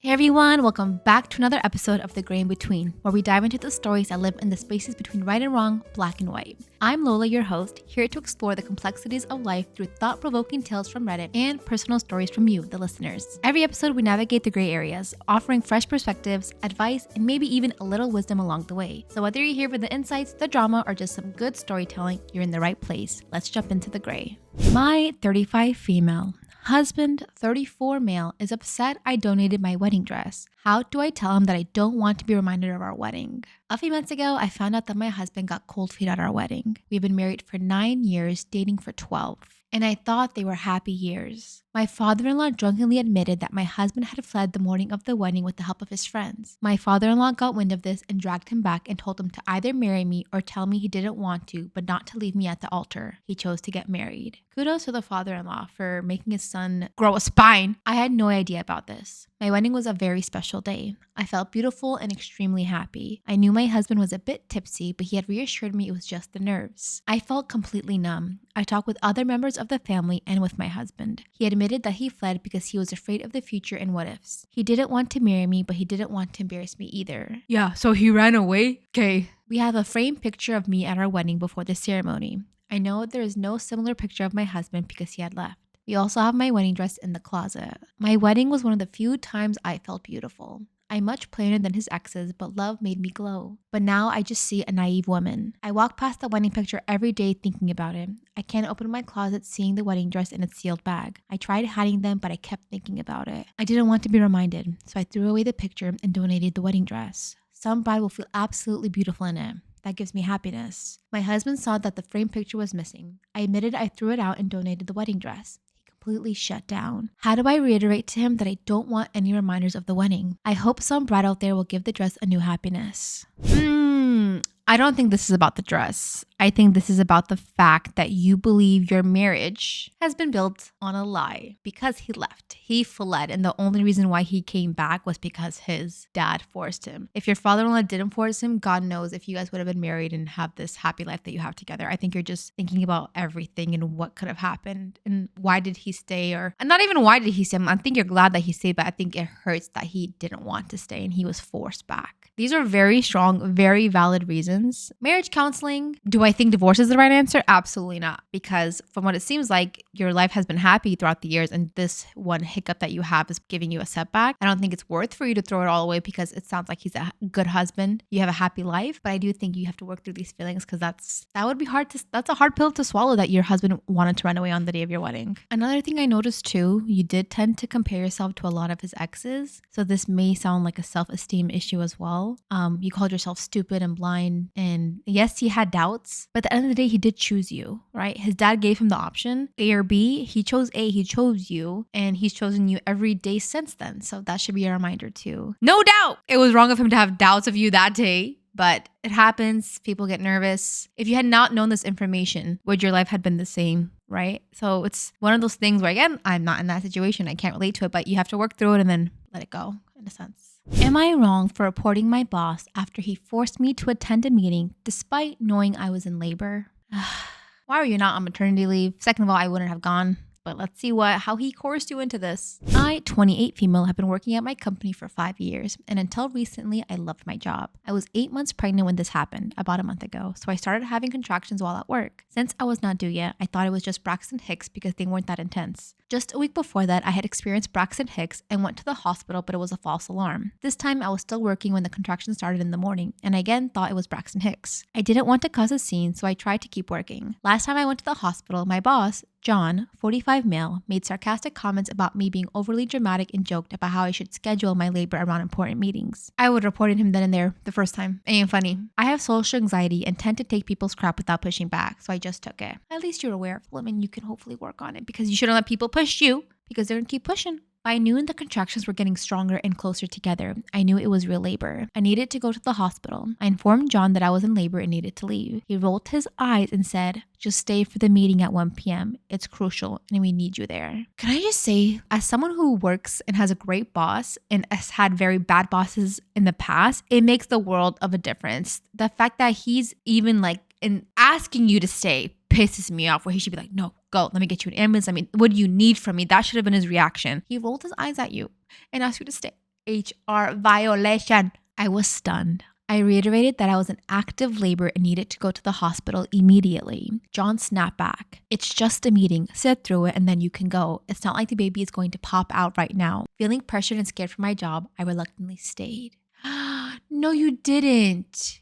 Hey everyone, welcome back to another episode of The Gray in Between, where we dive into the stories that live in the spaces between right and wrong, black and white. I'm Lola, your host, here to explore the complexities of life through thought-provoking tales from Reddit and personal stories from you, the listeners. Every episode, we navigate the gray areas, offering fresh perspectives, advice, and maybe even a little wisdom along the way. So whether you're here for the insights, the drama, or just some good storytelling, you're in the right place. Let's jump into the gray. My 35 female husband, 34 male, is upset I donated my wedding dress. How do I tell him that I don't want to be reminded of our wedding? A few months ago, I found out that my husband got cold feet at our wedding. We've been married for 9 years, dating for 12. And I thought they were happy years. My father-in-law drunkenly admitted that my husband had fled the morning of the wedding with the help of his friends. My father-in-law got wind of this and dragged him back and told him to either marry me or tell me he didn't want to, but not to leave me at the altar. He chose to get married. Kudos to the father-in-law for making his son grow a spine. I had no idea about this. My wedding was a very special day. I felt beautiful and extremely happy. I knew my husband was a bit tipsy, but he had reassured me it was just the nerves. I felt completely numb. I talked with other members of the family and with my husband. He admitted that he fled because he was afraid of the future and what ifs. He didn't want to marry me, but he didn't want to embarrass me either. Yeah, so he ran away? Okay. We have a framed picture of me at our wedding before the ceremony. I know there is no similar picture of my husband because he had left. We also have my wedding dress in the closet. My wedding was one of the few times I felt beautiful. I'm much plainer than his exes, but love made me glow. But now I just see a naive woman. I walk past the wedding picture every day thinking about it. I can't open my closet seeing the wedding dress in its sealed bag. I tried hiding them, but I kept thinking about it. I didn't want to be reminded, so I threw away the picture and donated the wedding dress. Some bride will feel absolutely beautiful in it. That gives me happiness. My husband saw that the framed picture was missing. I admitted I threw it out and donated the wedding dress. Completely shut down. How do I reiterate to him that I don't want any reminders of the wedding? I hope some bride out there will give the dress a new happiness. I don't think this is about the dress. I think this is about the fact that you believe your marriage has been built on a lie because he left. He fled, and the only reason why he came back was because his dad forced him. If your father-in-law didn't force him, God knows if you guys would have been married and have this happy life that you have together. I think you're just thinking about everything and what could have happened and why did he stay, and not even why did he stay. I think you're glad that he stayed, but I think it hurts that he didn't want to stay and he was forced back. These are very strong, very valid reasons. Marriage counseling. Do I think divorce is the right answer? Absolutely not. Because from what it seems like, your life has been happy throughout the years and this one hiccup that you have is giving you a setback. I don't think it's worth for you to throw it all away because it sounds like he's a good husband. You have a happy life, but I do think you have to work through these feelings because that's a hard pill to swallow that your husband wanted to run away on the day of your wedding. Another thing I noticed too, you did tend to compare yourself to a lot of his exes. So this may sound like a self-esteem issue as well. You called yourself stupid and blind, and yes, he had doubts, but at the end of the day, he did choose you, right? His dad gave him the option, A or B. He chose A, he chose you, and he's chosen you every day since then. So that should be a reminder too. No doubt it was wrong of him to have doubts of you that day, but it happens. People get nervous. If you had not known this information, would your life have been the same? Right? So it's one of those things where, again, I'm not in that situation. I can't relate to it, but you have to work through it and then let it go in a sense. Am I wrong for reporting my boss after he forced me to attend a meeting despite knowing I was in labor? Why were you not on maternity leave? Second of all, I wouldn't have gone. But let's see how he coerced you into this. I, 28 female, have been working at my company for 5 years, and until recently, I loved my job. I was 8 months pregnant when this happened, about a month ago, so I started having contractions while at work. Since I was not due yet, I thought it was just Braxton Hicks because they weren't that intense. Just a week before that, I had experienced Braxton Hicks and went to the hospital, but it was a false alarm. This time, I was still working when the contractions started in the morning, and I again thought it was Braxton Hicks. I didn't want to cause a scene, so I tried to keep working. Last time I went to the hospital, my boss, John, 45 male, made sarcastic comments about me being overly dramatic and joked about how I should schedule my labor around important meetings. I would have reported him then and there the first time. Ain't funny. I have social anxiety and tend to take people's crap without pushing back, so I just took it. At least you're aware of it, and you can hopefully work on it because you shouldn't let people push you because they're gonna keep pushing. By noon, the contractions were getting stronger and closer together. I knew it was real labor. I needed to go to the hospital. I informed John that I was in labor and needed to leave. He rolled his eyes and said, "Just stay for the meeting at 1 p.m. It's crucial and we need you there." Can I just say, as someone who works and has a great boss and has had very bad bosses in the past, it makes the world of a difference. The fact that he's even in asking you to stay pisses me off, where he should be like, "No, go, let me get you an ambulance. I mean, what do you need from me?" That should have been his reaction. He rolled his eyes at you and asked you to stay. HR violation. I was stunned. I reiterated that I was in active labor and needed to go to the hospital immediately. John snapped back. It's just a meeting. Sit through it and then you can go. It's not like the baby is going to pop out right now. Feeling pressured and scared for my job, I reluctantly stayed. No, you didn't.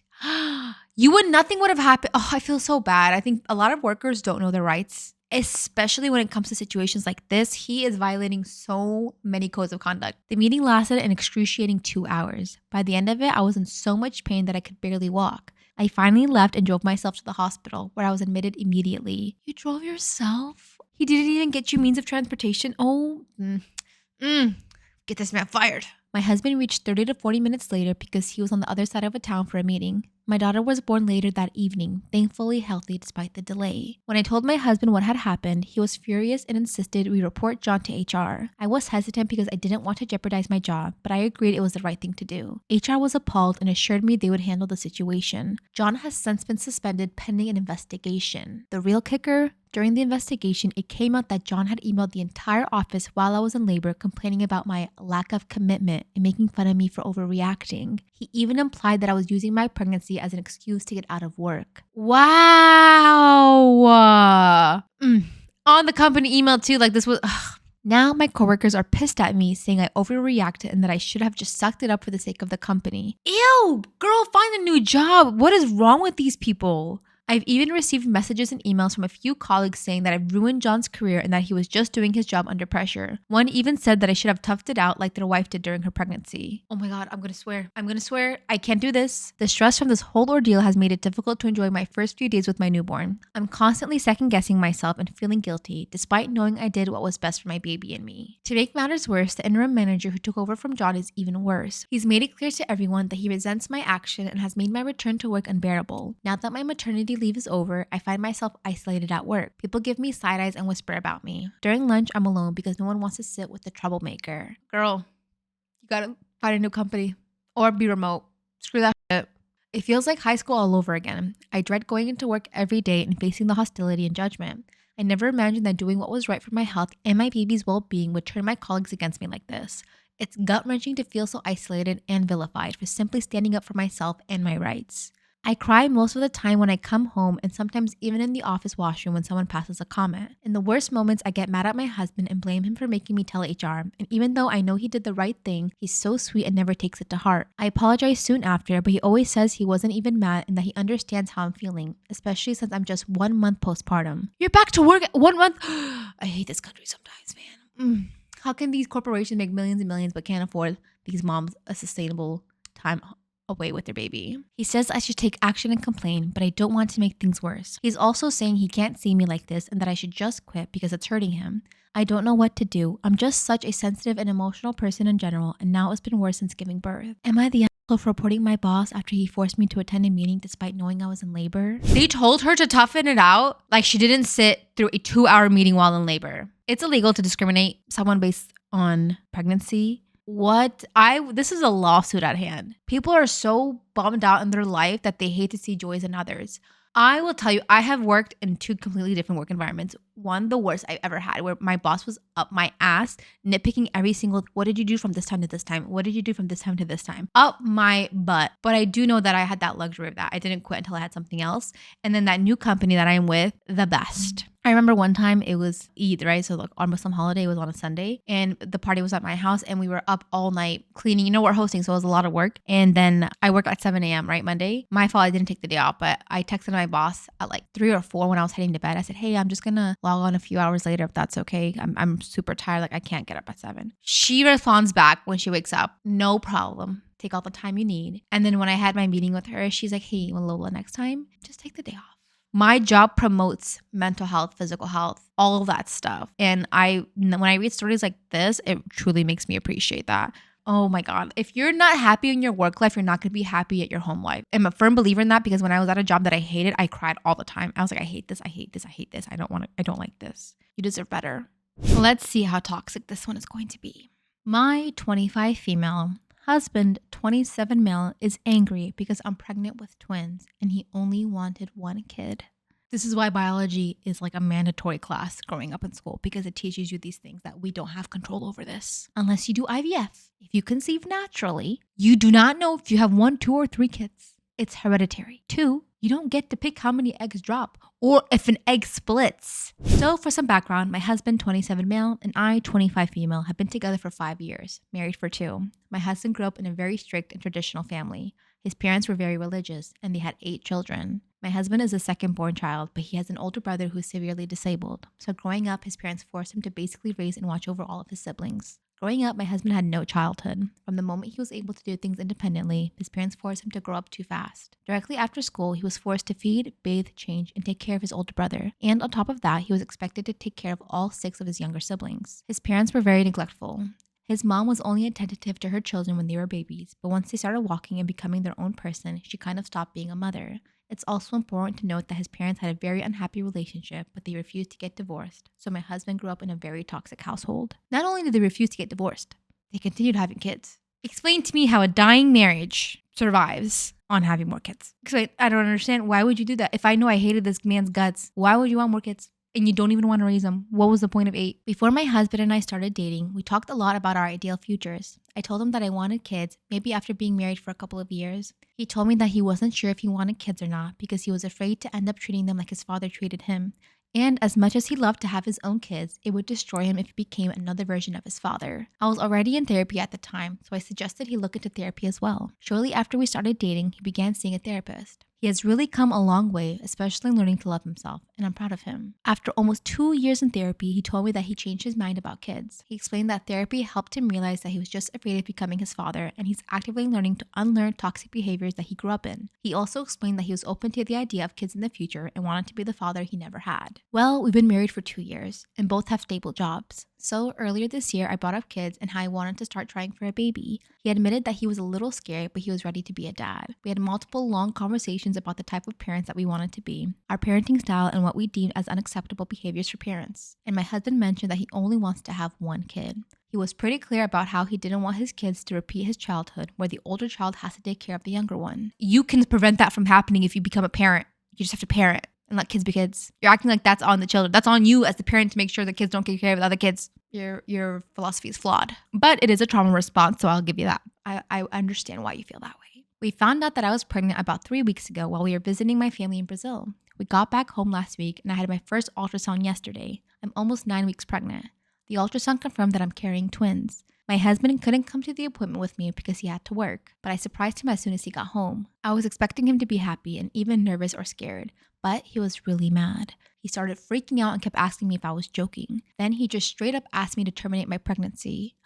Nothing would have happened. Oh, I feel so bad. I think a lot of workers don't know their rights, especially when it comes to situations like this. He is violating so many codes of conduct. The meeting lasted an excruciating 2 hours. By the end of it, I was in so much pain that I could barely walk. I finally left and drove myself to the hospital, where I was admitted immediately. You drove yourself? He didn't even get you means of transportation? Oh, get this man fired. My husband reached 30 to 40 minutes later because he was on the other side of a town for a meeting. My daughter was born later that evening, thankfully healthy despite the delay. When I told my husband what had happened, he was furious and insisted we report John to HR. I was hesitant because I didn't want to jeopardize my job, but I agreed it was the right thing to do. HR was appalled and assured me they would handle the situation. John has since been suspended pending an investigation. The real kicker? During the investigation, it came out that John had emailed the entire office while I was in labor complaining about my lack of commitment and making fun of me for overreacting. He even implied that I was using my pregnancy as an excuse to get out of work. Wow. On the company email too, like this was... Now my coworkers are pissed at me, saying I overreacted and that I should have just sucked it up for the sake of the company. Ew, girl, find a new job. What is wrong with these people? I've even received messages and emails from a few colleagues saying that I've ruined John's career and that he was just doing his job under pressure. One even said that I should have toughed it out like their wife did during her pregnancy. Oh my God, I'm gonna swear. I can't do this. The stress from this whole ordeal has made it difficult to enjoy my first few days with my newborn. I'm constantly second guessing myself and feeling guilty, despite knowing I did what was best for my baby and me. To make matters worse, the interim manager who took over from John is even worse. He's made it clear to everyone that he resents my action and has made my return to work unbearable. Now that my maternity leave is over, I find myself isolated at work. People give me side eyes and whisper about me. During lunch, I'm alone because no one wants to sit with the troublemaker. Girl, you gotta find a new company or be remote. Screw that shit. It feels like high school all over again. I dread going into work every day and facing the hostility and judgment. I never imagined that doing what was right for my health and my baby's well-being would turn my colleagues against me like this. It's gut-wrenching to feel so isolated and vilified for simply standing up for myself and my rights. I cry most of the time when I come home and sometimes even in the office washroom when someone passes a comment. In the worst moments, I get mad at my husband and blame him for making me tell HR. And even though I know he did the right thing, he's so sweet and never takes it to heart. I apologize soon after, but he always says he wasn't even mad and that he understands how I'm feeling, especially since I'm just 1 month postpartum. You're back to work 1 month? I hate this country sometimes, man. How can these corporations make millions and millions but can't afford these moms a sustainable time away with their baby? He says I should take action and complain, but I don't want to make things worse. He's also saying he can't see me like this and that I should just quit because it's hurting him. I don't know what to do. I'm just such a sensitive and emotional person in general, and now it's been worse since giving birth. Am I the asshole for reporting my boss after he forced me to attend a meeting despite knowing I was in labor? They told her to toughen it out like she didn't sit through a 2-hour meeting while in labor. It's illegal to discriminate someone based on pregnancy. This is a lawsuit at hand. People are so bummed out in their life that they hate to see joys in others. I will tell you, I have worked in 2 completely different work environments. One, the worst I've ever had, where my boss was up my ass, nitpicking every single, what did you do from this time to this time? What did you do from this time to this time? Up my butt. But I do know that I had that luxury of that. I didn't quit until I had something else. And then that new company that I'm with, the best. I remember one time it was Eid, right? So like our Muslim holiday was on a Sunday and the party was at my house and we were up all night cleaning. You know, we're hosting, so it was a lot of work. And then I work at 7 a.m., right? Monday. My fault, I didn't take the day off, but I texted my boss at like 3 or 4 when I was heading to bed. I said, hey, I'm just gonna log on a few hours later if that's okay. I'm super tired. Like I can't get up at 7. She responds back when she wakes up, no problem. Take all the time you need. And then when I had my meeting with her, she's like, hey, Lola, next time, just take the day off. My job promotes mental health, physical health, all of that stuff. And when I read stories like this, it truly makes me appreciate that. Oh my God. If you're not happy in your work life, you're not going to be happy at your home life. I'm a firm believer in that because when I was at a job that I hated, I cried all the time. I was like, I hate this. I hate this. I hate this. I don't like this. You deserve better. Let's see how toxic this one is going to be. My 25 female husband, 27 male, is angry because I'm pregnant with twins and he only wanted 1 kid. This is why biology is like a mandatory class growing up in school, because it teaches you these things that we don't have control over this. Unless you do IVF. If you conceive naturally, you do not know if you have 1, 2, or 3 kids. It's hereditary. 2, you don't get to pick how many eggs drop or if an egg splits. So for some background, my husband, 27 male, and I, 25 female, have been together for 5 years, married for 2. My husband grew up in a very strict and traditional family. His parents were very religious, and they had 8 children. My husband is a second-born child, but he has an older brother who is severely disabled. So growing up, his parents forced him to basically raise and watch over all of his siblings. Growing up, my husband had no childhood. From the moment he was able to do things independently, his parents forced him to grow up too fast. Directly after school, he was forced to feed, bathe, change, and take care of his older brother. And on top of that, he was expected to take care of all 6 of his younger siblings. His parents were very neglectful. His mom was only attentive to her children when they were babies, but once they started walking and becoming their own person, she kind of stopped being a mother. It's also important to note that his parents had a very unhappy relationship, but they refused to get divorced. So my husband grew up in a very toxic household. Not only did they refuse to get divorced, they continued having kids. Explain to me how a dying marriage survives on having more kids. Because I don't understand. Why would you do that? If I know I hated this man's guts, why would you want more kids? And you don't even want to raise them. What was the point of 8? Before my husband and I started dating, we talked a lot about our ideal futures. I told him that I wanted kids, maybe after being married for a couple of years. He told me that he wasn't sure if he wanted kids or not because he was afraid to end up treating them like his father treated him. And as much as he loved to have his own kids, it would destroy him if he became another version of his father. I was already in therapy at the time, so I suggested he look into therapy as well. Shortly after we started dating, he began seeing a therapist. He has really come a long way, especially in learning to love himself, and I'm proud of him. After almost 2 years in therapy, he told me that he changed his mind about kids. He explained that therapy helped him realize that he was just afraid of becoming his father, and he's actively learning to unlearn toxic behaviors that he grew up in. He also explained that he was open to the idea of kids in the future and wanted to be the father he never had. Well, we've been married for 2 years, and both have stable jobs. So earlier this year, I brought up kids and how I wanted to start trying for a baby. He admitted that he was a little scared, but he was ready to be a dad. We had multiple long conversations about the type of parents that we wanted to be, our parenting style, and what we deemed as unacceptable behaviors for parents. And my husband mentioned that he only wants to have 1 kid. He was pretty clear about how he didn't want his kids to repeat his childhood, where the older child has to take care of the younger one. You can prevent that from happening if you become a parent. You just have to parent and let kids be kids. You're acting like that's on the children. That's on you as the parent to make sure the kids don't get care of the other kids. Your philosophy is flawed. But it is a trauma response, so I'll give you that. I understand why you feel that way. We found out that I was pregnant about 3 weeks ago while we were visiting my family in Brazil. We got back home last week and I had my first ultrasound yesterday. I'm almost 9 weeks pregnant. The ultrasound confirmed that I'm carrying twins. My husband couldn't come to the appointment with me because he had to work, but I surprised him as soon as he got home. I was expecting him to be happy and even nervous or scared, but he was really mad. He started freaking out and kept asking me if I was joking. Then he just straight up asked me to terminate my pregnancy.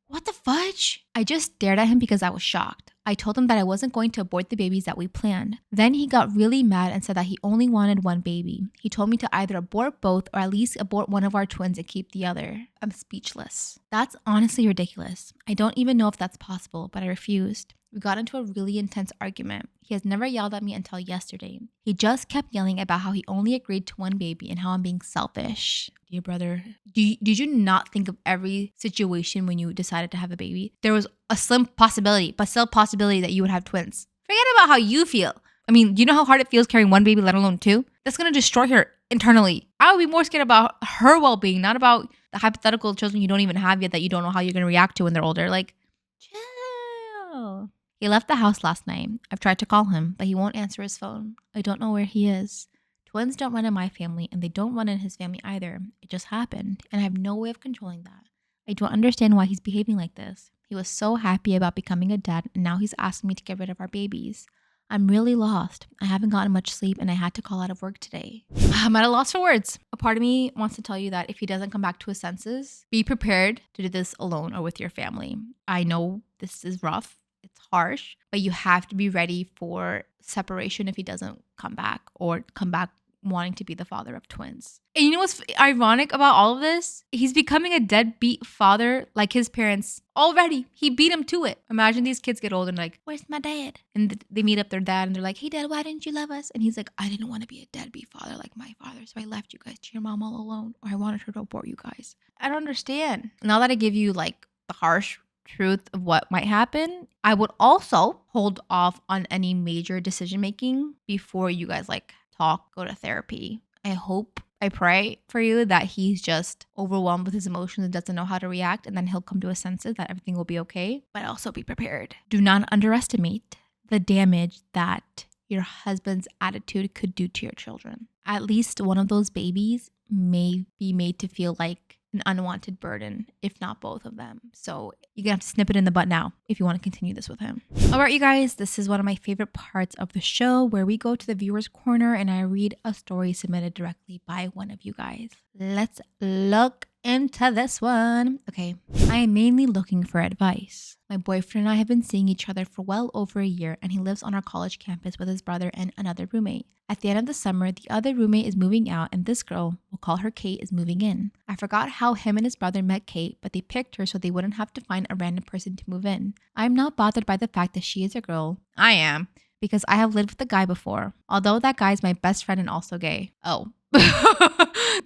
What the fudge? I just stared at him because I was shocked. I told him that I wasn't going to abort the babies that we planned. Then he got really mad and said that he only wanted 1 baby. He told me to either abort both or at least abort one of our twins and keep the other. I'm speechless. That's honestly ridiculous. I don't even know if that's possible, but I refused. We got into a really intense argument. He has never yelled at me until yesterday. He just kept yelling about how he only agreed to 1 baby and how I'm being selfish. Dear brother, did you not think of every situation when you decided to have a baby? There was a slim possibility, but still possibility that you would have twins. Forget about how you feel. I mean, do you know how hard it feels carrying 1 baby, let alone 2? That's going to destroy her internally. I would be more scared about her well-being, not about the hypothetical children you don't even have yet that you don't know how you're going to react to when they're older. Like, chill. He left the house last night. I've tried to call him, but he won't answer his phone. I don't know where he is. Twins don't run in my family, and they don't run in his family either. It just happened, and I have no way of controlling that. I don't understand why he's behaving like this. He was so happy about becoming a dad, and now he's asking me to get rid of our babies. I'm really lost. I haven't gotten much sleep, and I had to call out of work today. I'm at a loss for words. A part of me wants to tell you that if he doesn't come back to his senses, be prepared to do this alone or with your family. I know this is rough. It's harsh, but you have to be ready for separation if he doesn't come back or come back wanting to be the father of twins. And you know what's ironic about all of this? He's becoming a deadbeat father like his parents already. He beat him to it. Imagine these kids get old and like, where's my dad? And they meet up their dad and they're like, hey dad, why didn't you love us? And he's like, I didn't want to be a deadbeat father like my father. So I left you guys to your mom all alone, or I wanted her to abort you guys. I don't understand. Now that I give you like the harsh truth of what might happen, I would also hold off on any major decision making before you guys like talk, go to therapy. I pray for you that he's just overwhelmed with his emotions and doesn't know how to react, and then he'll come to his senses that everything will be okay. But also be prepared. Do not underestimate the damage that your husband's attitude could do to your children. At least one of those babies may be made to feel like an unwanted burden, if not both of them. So you're gonna have to snip it in the butt now if you want to continue this with him. All right, you guys, this is one of my favorite parts of the show where we go to the viewer's corner and I read a story submitted directly by one of you guys. Let's look into this one. Okay, I am mainly looking for advice. My boyfriend and I have been seeing each other for well over a year, and he lives on our college campus with his brother and another roommate. At the end of the summer, the other roommate is moving out, and this girl, we'll call her Kate, is moving in. I forgot how him and his brother met Kate, but they picked her so they wouldn't have to find a random person to move in. I'm not bothered by the fact that she is a girl. I am, because I have lived with a guy before, although that guy is my best friend and also gay. Oh,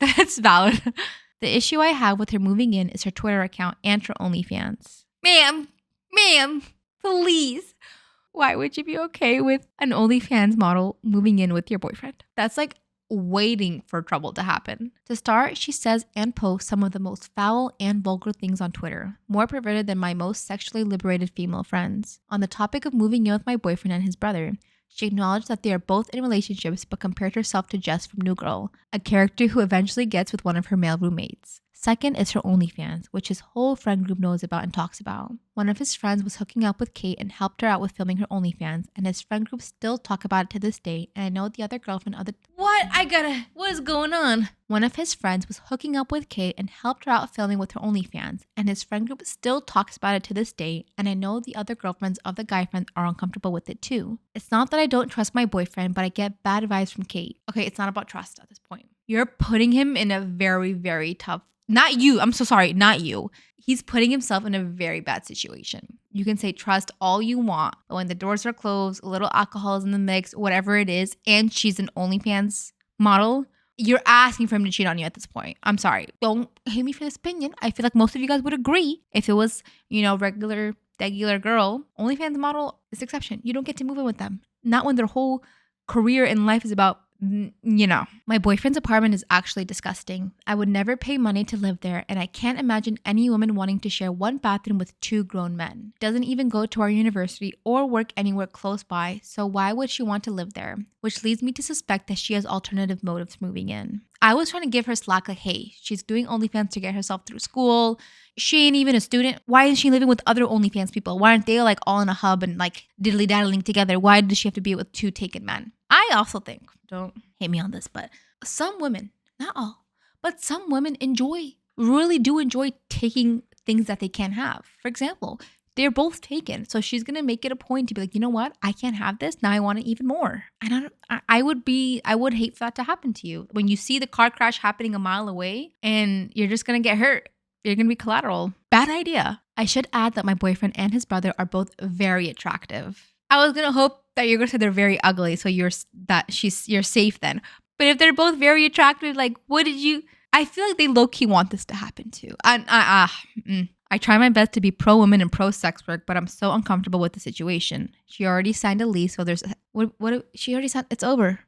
that's valid. The issue I have with her moving in is her Twitter account and her OnlyFans. Ma'am, please. Why would you be okay with an OnlyFans model moving in with your boyfriend? That's like waiting for trouble to happen. To start, she says and posts some of the most foul and vulgar things on Twitter, more perverted than my most sexually liberated female friends. On the topic of moving in with my boyfriend and his brother, she acknowledged that they are both in relationships but compared herself to Jess from New Girl, a character who eventually gets with one of her male roommates. Second is her OnlyFans, which his whole friend group knows about and talks about. One of his friends was hooking up with Kate and helped her out with filming her OnlyFans, and his friend group still talk about it to this day, and I know the other girlfriend what is going on? One of his friends was hooking up with Kate and helped her out filming with her OnlyFans, and his friend group still talks about it to this day, and I know the other girlfriends of the guy friends are uncomfortable with it too. It's not that I don't trust my boyfriend, but I get bad vibes from Kate. Okay, it's not about trust at this point. You're putting him in a very, very tough. Not you. I'm so sorry. Not you. He's putting himself in a very bad situation. You can say trust all you want, but when the doors are closed, a little alcohol is in the mix, whatever it is, and she's an OnlyFans model, you're asking for him to cheat on you at this point. I'm sorry. Don't hate me for this opinion. I feel like most of you guys would agree. If it was, regular girl, OnlyFans model is the exception. You don't get to move in with them. Not when their whole career in life is about my boyfriend's apartment is actually disgusting. I would never pay money to live there, and I can't imagine any woman wanting to share one bathroom with two grown men. Doesn't even go to our university or work anywhere close by, so why would she want to live there? Which leads me to suspect that she has alternative motives moving in. I was trying to give her slack like, hey, she's doing OnlyFans to get herself through school. She ain't even a student. Why is she living with other OnlyFans people? Why aren't they like all in a hub and like diddly-daddling together? Why does she have to be with two taken men? I also think, don't hate me on this, but some women, not all, but some women really do enjoy taking things that they can't have. For example, they're both taken. So she's going to make it a point to be like, you know what? I can't have this. Now I want it even more. And I would hate for that to happen to you. When you see the car crash happening a mile away and you're just going to get hurt, you're going to be collateral. Bad idea. I should add that my boyfriend and his brother are both very attractive. I was going to hope that you're going to say they're very ugly. So you're safe then. But if they're both very attractive, like, I feel like they low-key want this to happen too. I try my best to be pro-women and pro-sex work, but I'm so uncomfortable with the situation. She already signed a lease, so there's... She already signed... It's over.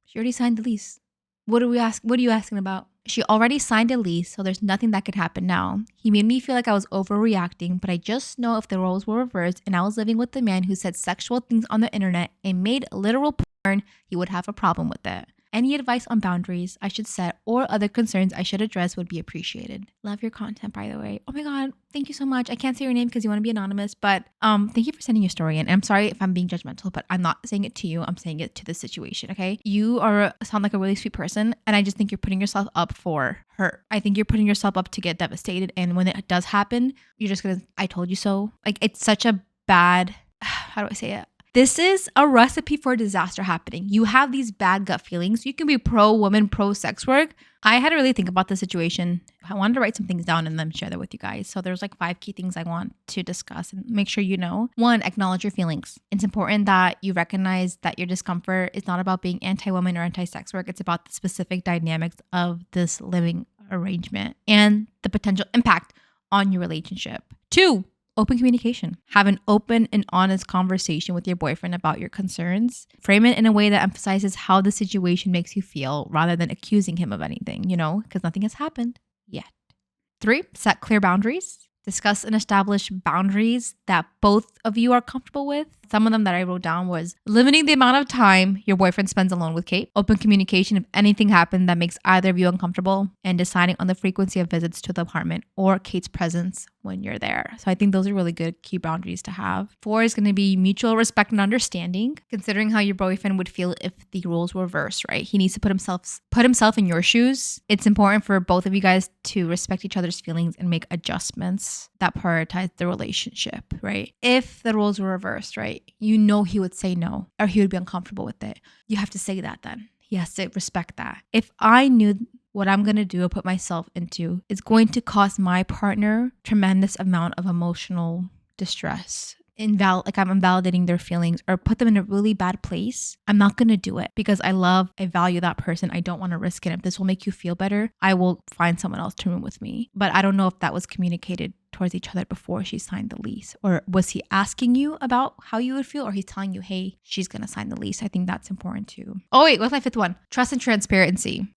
She already signed the lease. What are you asking about? She already signed a lease, so there's nothing that could happen now. He made me feel like I was overreacting, but I just know if the roles were reversed and I was living with the man who said sexual things on the internet and made literal porn, he would have a problem with it. Any advice on boundaries I should set or other concerns I should address would be appreciated. Love your content, by the way. Oh my God, thank you so much. I can't say your name because you want to be anonymous, but thank you for sending your story in. And I'm sorry if I'm being judgmental, but I'm not saying it to you. I'm saying it to the situation, okay? You sound like a really sweet person, and I just think you're putting yourself up for hurt. I think you're putting yourself up to get devastated, and when it does happen, you're just gonna, I told you so. Like, it's such a bad, how do I say it? This is a recipe for disaster happening. You have these bad gut feelings. You can be pro-woman, pro-sex work. I had to really think about the situation. I wanted to write some things down and then share that with you guys. So there's like 5 key things I want to discuss and make sure you know. 1, acknowledge your feelings. It's important that you recognize that your discomfort is not about being anti-woman or anti-sex work. It's about the specific dynamics of this living arrangement and the potential impact on your relationship. 2, open communication. Have an open and honest conversation with your boyfriend about your concerns. Frame it in a way that emphasizes how the situation makes you feel rather than accusing him of anything, because nothing has happened yet. 3, set clear boundaries. Discuss and establish boundaries that both of you are comfortable with. Some of them that I wrote down was limiting the amount of time your boyfriend spends alone with Kate, open communication if anything happened that makes either of you uncomfortable, and deciding on the frequency of visits to the apartment or Kate's presence when you're there. So I think those are really good key boundaries to have. 4 is going to be mutual respect and understanding, considering how your boyfriend would feel if the roles were reversed, right? He needs to put himself in your shoes. It's important for both of you guys to respect each other's feelings and make adjustments that prioritize the relationship, right? If the roles were reversed, right? He would say no, or he would be uncomfortable with it. You have to say that then. He has to respect that. If I knew what I'm going to do or put myself into is going to cause my partner tremendous amount of emotional distress, I'm invalidating their feelings or put them in a really bad place, I'm not going to do it because I value that person. I don't want to risk it. If this will make you feel better, I will find someone else to room with me. But I don't know if that was communicated towards each other before she signed the lease, or was he asking you about how you would feel, or he's telling you, hey, she's going to sign the lease. I think that's important too. Oh wait, what's my 5th one? Trust and transparency.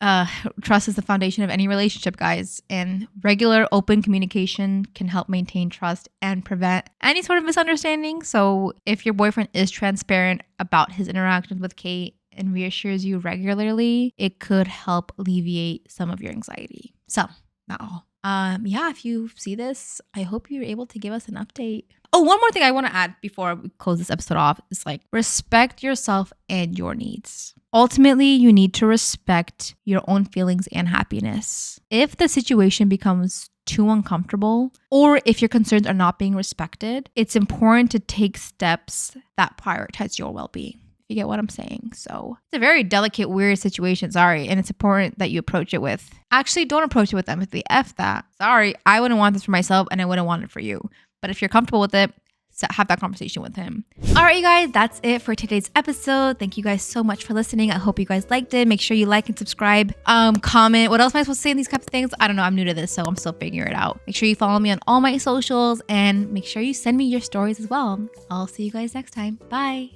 Trust is the foundation of any relationship, guys, and regular open communication can help maintain trust and prevent any sort of misunderstanding. So if your boyfriend is transparent about his interactions with Kate and reassures you regularly, it could help alleviate some of your anxiety. So, not all. If you see this, I hope you're able to give us an update. Oh, one more thing I want to add before we close this episode off is respect yourself and your needs. Ultimately, you need to respect your own feelings and happiness. If the situation becomes too uncomfortable, or if your concerns are not being respected, it's important to take steps that prioritize your well-being. You get what I'm saying? So it's a very delicate, weird situation. Sorry. And it's important that you approach it with, actually don't approach it with empathy. F that. Sorry. I wouldn't want this for myself and I wouldn't want it for you. But if you're comfortable with it, have that conversation with him. All right, you guys, that's it for today's episode. Thank you guys so much for listening. I hope you guys liked it. Make sure you like and subscribe, comment. What else am I supposed to say in these types of things? I don't know. I'm new to this, so I'm still figuring it out. Make sure you follow me on all my socials and make sure you send me your stories as well. I'll see you guys next time. Bye.